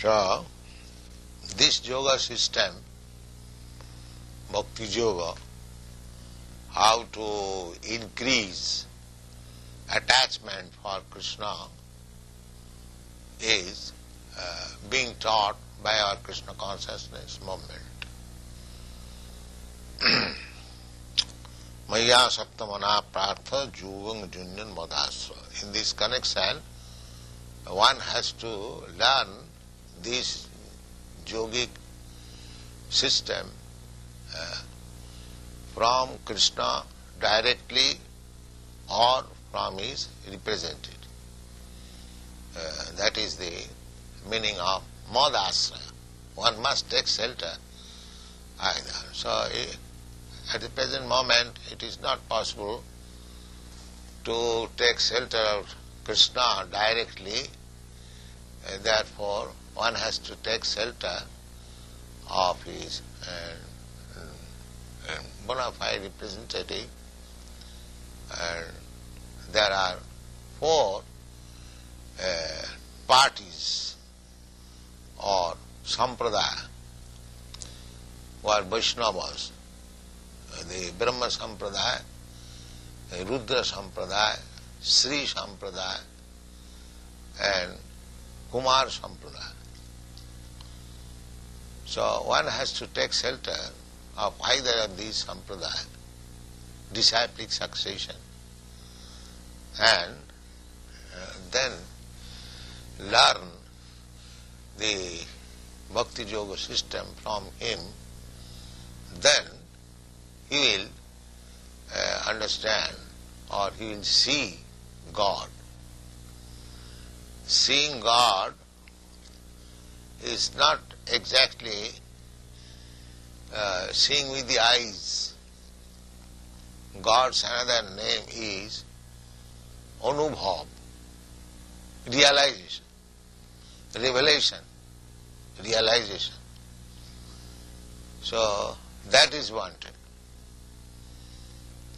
So, this yoga system, Bhakti Yoga, how to increase attachment for Krishna is being taught by our Krishna consciousness movement. Maya Saptamana Prartha Juvang Junyan Madasra. In this connection, one has to learn this yogic system from Krishna directly or from his representative. That is the meaning of Madasra. One must take shelter either. So, at the present moment, it is not possible to take shelter of Krishna directly. Therefore, one has to take shelter of his bona fide representative. And there are four parties or sampradaya who are Vaishnavas. The Brahma Sampradaya, the Rudra Sampradaya, Sri Sampradaya and Kumar Sampradaya. So one has to take shelter of either of these Sampradaya, disciplic succession, and then learn the Bhakti Yoga system from him. Then he will understand or he will see God. Seeing God is not exactly seeing with the eyes. God's another name is Anubhav, realization, revelation, realization. So that is wanted.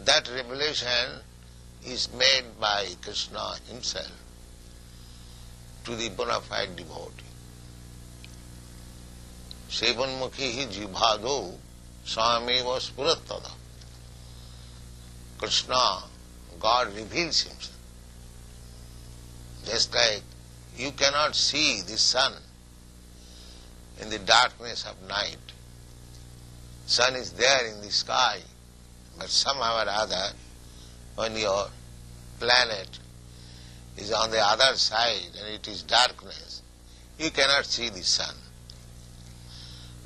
That revelation is made by Krishna himself to the bona fide devotee. Sevanmukhi hi jibhado sameva spurattada. Krishna, God reveals himself. Just like you cannot see the sun in the darkness of night. Sun is there in the sky, but somehow or other, when your planet is on the other side and it is darkness, you cannot see the sun.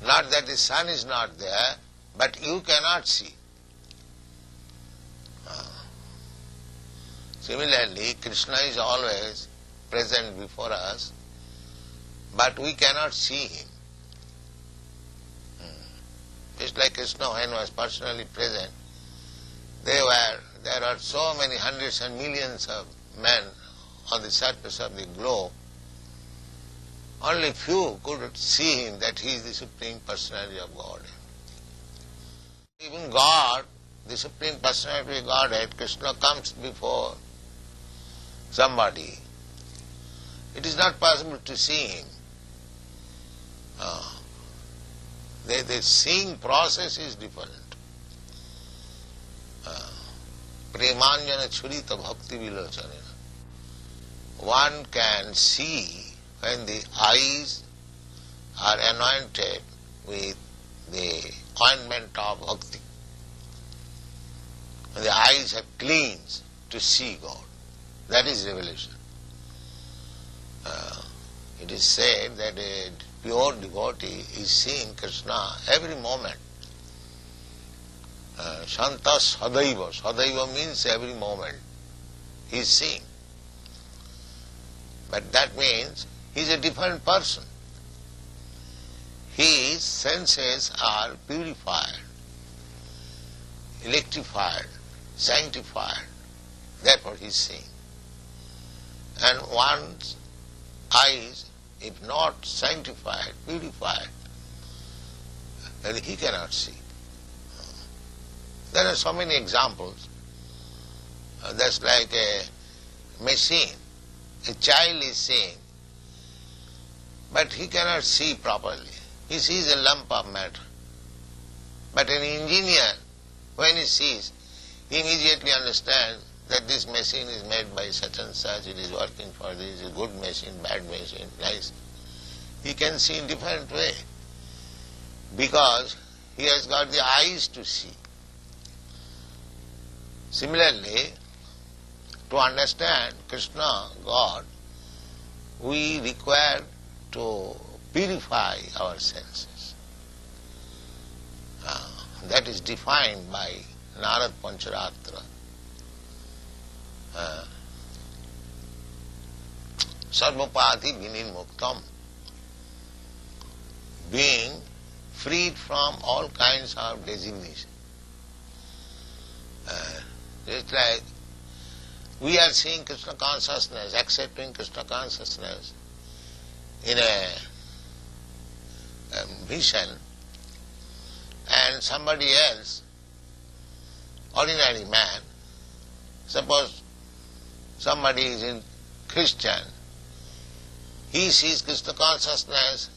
Not that the sun is not there, but you cannot see. Similarly, Krishna is always present before us, but we cannot see him. Just like Krishna, when he was personally present, there are so many hundreds and millions of men on the surface of the globe. Only few could see him, that he is the Supreme Personality of Godhead. Even God, the Supreme Personality of Godhead, Krishna comes before somebody. It is not possible to see him. The seeing process is different. Premanjana churita bhakti vilochanena. One can see when the eyes are anointed with the ointment of bhakti. When the eyes are cleansed to see God. That is revelation. It is said that a pure devotee is seeing Krishna every moment. Shanta sadaiva. Sadaiva means every moment he is seeing. But that means he is a different person. His senses are purified, electrified, sanctified. Therefore he is seeing. And one's eyes, if not sanctified, purified, then he cannot see. There are so many examples. That's like a machine. A child is seeing but he cannot see properly. He sees a lump of matter. But an engineer, when he sees, he immediately understands that this machine is made by such and such, it is working for this, a good machine, bad machine, nice. He can see in different way because he has got the eyes to see. Similarly, to understand Krishna, God, we require to purify our senses. That is defined by Narad Pancharatra. Sarvapati vinirmuktam, being freed from all kinds of designation. It's like we are seeing Krishna consciousness, accepting Krishna consciousness in a vision, and somebody else, ordinary man, suppose somebody is in Christian, he sees Krishna consciousness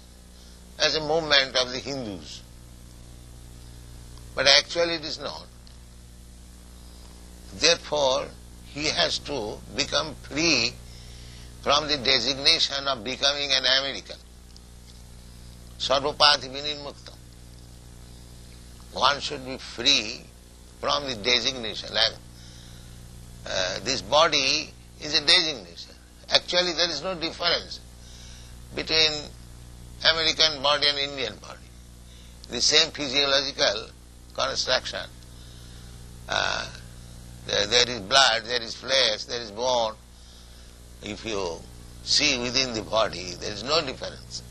as a movement of the Hindus. But actually it is not. Therefore, he has to become free from the designation of becoming an American. Sarvapati vinirmuktam. One should be free from the designation. Like this body is a designation. Actually there is no difference between American body and Indian body. The same physiological construction. There is blood, there is flesh, there is bone. If you see within the body, there is no difference.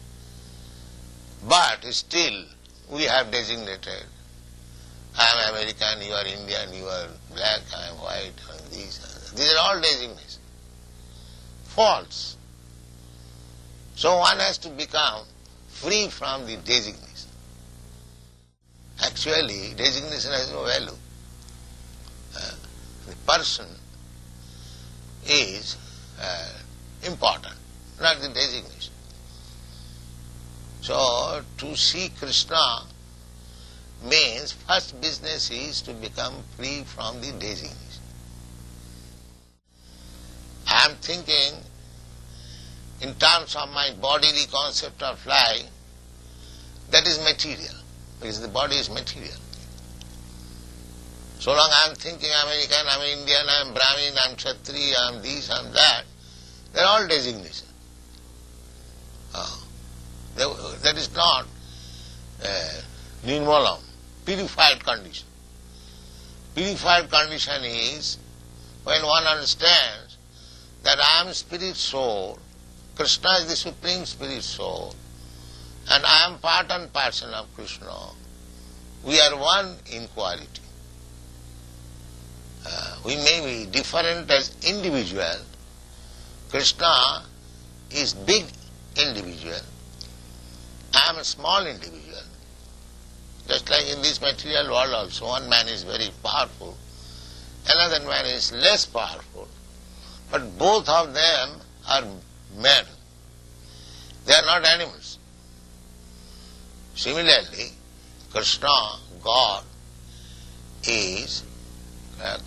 But still, we have designated, I am American, you are Indian, you are black, I am white, and these. These are all designations. False. So one has to become free from the designation. Actually, designation has no value. The person is important, not the designation. So, to see Krishna means first business is to become free from the designation. I am thinking in terms of my bodily concept of life, that is material, because the body is material. So long I am thinking I am American, I am Indian, I am Brahmin, I am Kshatriya, I am this, I am that, they are all designations. That is not nirmalam, purified condition. Purified condition is when one understands that I am spirit soul, Krishna is the supreme spirit soul, and I am part and parcel of Krishna. We are one in quality. We may be different as individual. Krishna is big individual. I am a small individual. Just like in this material world also, one man is very powerful, another man is less powerful. But both of them are men. They are not animals. Similarly, Krishna, God, is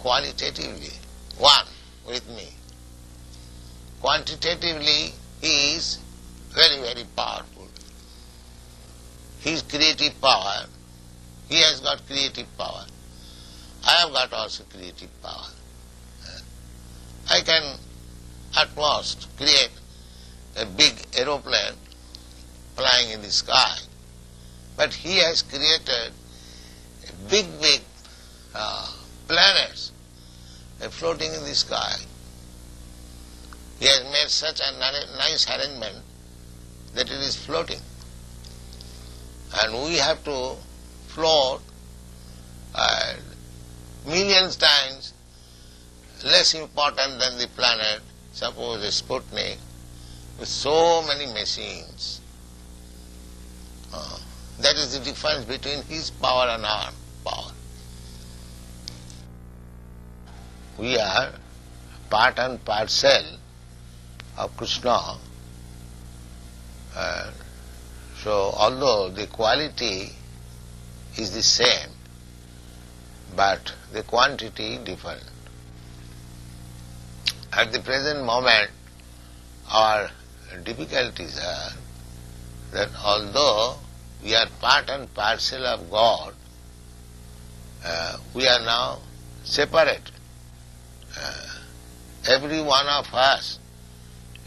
qualitatively one with me. Quantitatively, he is very, very powerful. His creative power, he has got creative power. I have got also creative power. I can at most create a big aeroplane flying in the sky, but he has created big planets floating in the sky. He has made such a nice arrangement that it is floating. And we have to float millions times less important than the planet, suppose a Sputnik, with so many machines. That is the difference between his power and our power. We are part and parcel of Krishna, So although the quality is the same, but the quantity different. At the present moment, our difficulties are that although we are part and parcel of God, we are now separate. Every one of us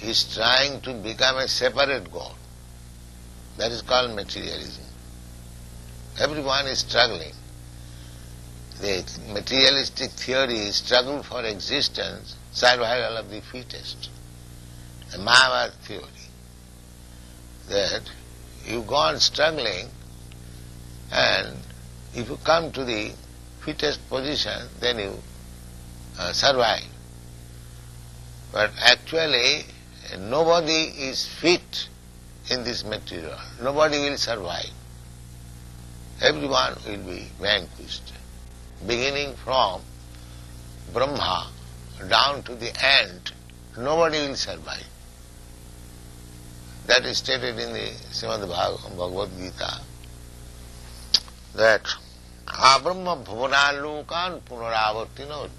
is trying to become a separate God. That is called materialism. Everyone is struggling. The materialistic theory is struggle for existence, survival of the fittest. The Mayavad theory, that you go on struggling, and if you come to the fittest position, then you survive. But actually, nobody is fit in this material. Nobody will survive. Everyone will be vanquished. Beginning from Brahma down to the end, nobody will survive. That is stated in the Srimad Bhagavad Gita, that Abrahma bhuvanalokan punaravartino.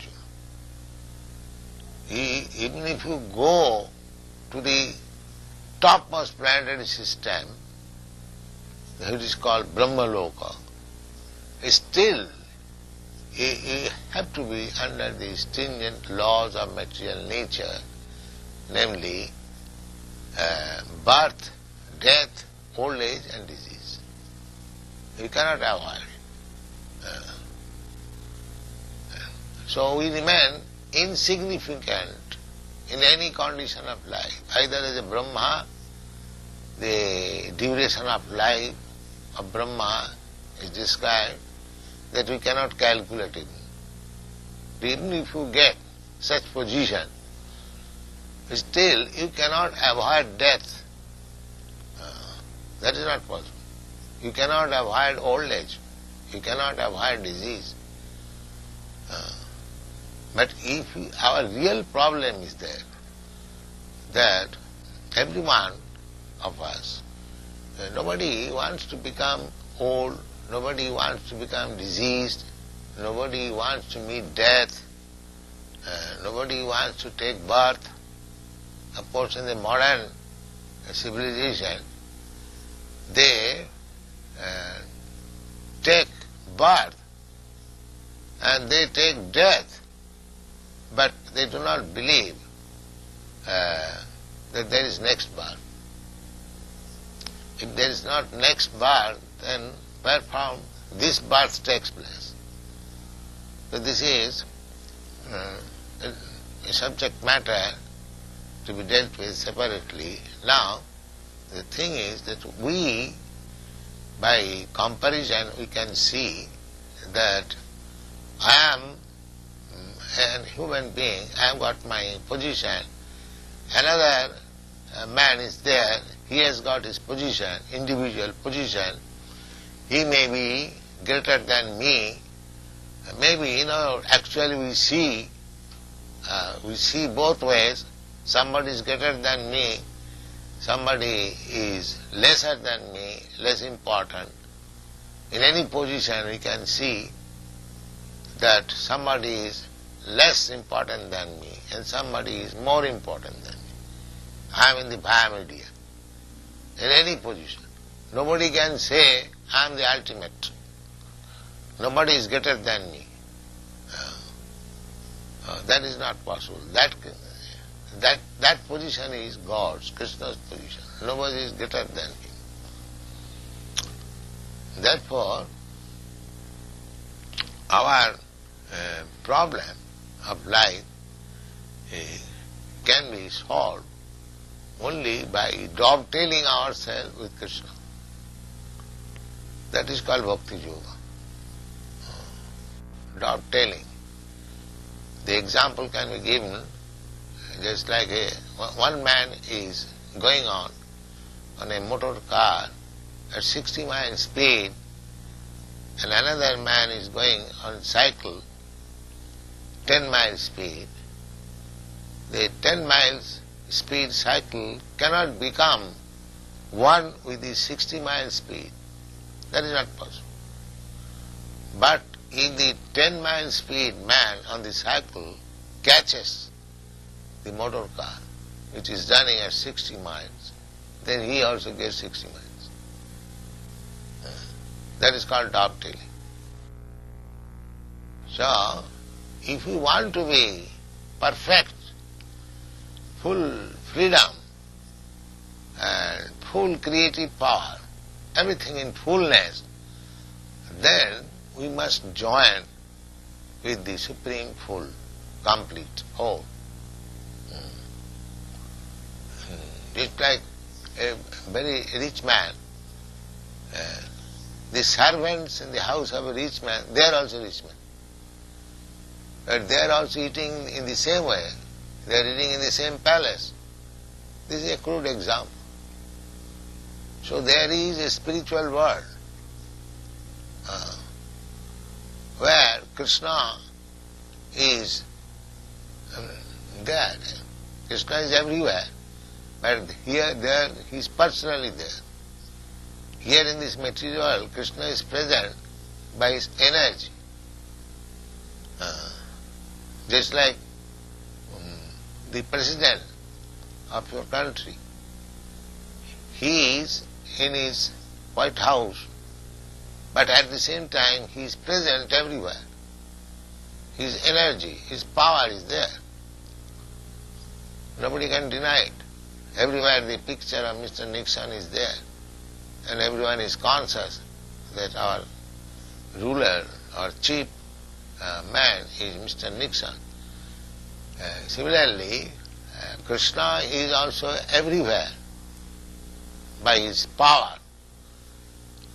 Even if you go to the topmost planetary system, it is called Brahmaloka, still you have to be under the stringent laws of material nature, namely birth, death, old age and disease. You cannot avoid it. So we remain insignificant in any condition of life. Either as a Brahma, the duration of life of Brahma is described that we cannot calculate it. Even if you get such position, still you cannot avoid death. That is not possible. You cannot avoid old age. You cannot avoid disease. But if our real problem is there, that every one of us, nobody wants to become old, nobody wants to become diseased, nobody wants to meet death, nobody wants to take birth. Of course, in the modern civilization, they take birth and they take death, but they do not believe that there is next birth. If there is not next birth, then where from this birth takes place? So this is a subject matter to be dealt with separately. Now, the thing is that we, by comparison, we can see that I am a human being, I have got my position, another man is there, he has got his position, individual position, he may be greater than me, maybe, actually we see both ways, somebody is greater than me, somebody is lesser than me, less important. In any position we can see that somebody is less important than me and somebody is more important than me. I am in the biomedia. In any position. Nobody can say I am the ultimate. Nobody is greater than me. That is not possible. That position is God's, Krishna's position. Nobody is greater than him. Therefore, our problem of life can be solved only by dovetailing ourselves with Krishna. That is called Bhakti Yoga. Dovetailing. The example can be given just like one man is going on a motor car at 60 miles speed and another man is going on cycle 10 miles speed. The 10 miles speed cycle cannot become one with the 60 mile speed. That is not possible. But if the 10 mile speed man on the cycle catches the motor car, which is running at 60 miles, then he also gets 60 miles. That is called dovetailing. So, if we want to be perfect, full freedom and full creative power, everything in fullness, then we must join with the Supreme Full, complete, whole. It's like a very rich man. The servants in the house of a rich man, they are also rich men. But they are also eating in the same way. They are eating in the same palace. This is a crude example. So there is a spiritual world where Krishna is there. Krishna is everywhere. But here, there, he is personally there. Here in this material world, Krishna is present by his energy. Just like the president of your country. He is in his White House, but at the same time he is present everywhere. His energy, his power is there. Nobody can deny it. Everywhere the picture of Mr. Nixon is there, and everyone is conscious that our ruler or chief man is Mr. Nixon. Similarly, Krishna is also everywhere by his power,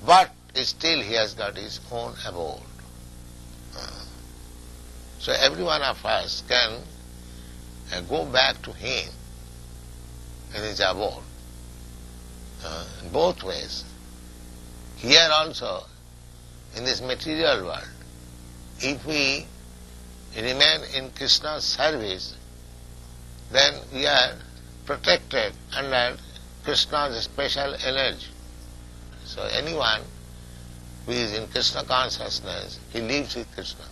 but still he has got his own abode. So every one of us can go back to him in his abode, in both ways. Here also, in this material world, if we remain in Krishna's service, then we are protected under Krishna's special energy. So anyone who is in Krishna consciousness, he lives with Krishna.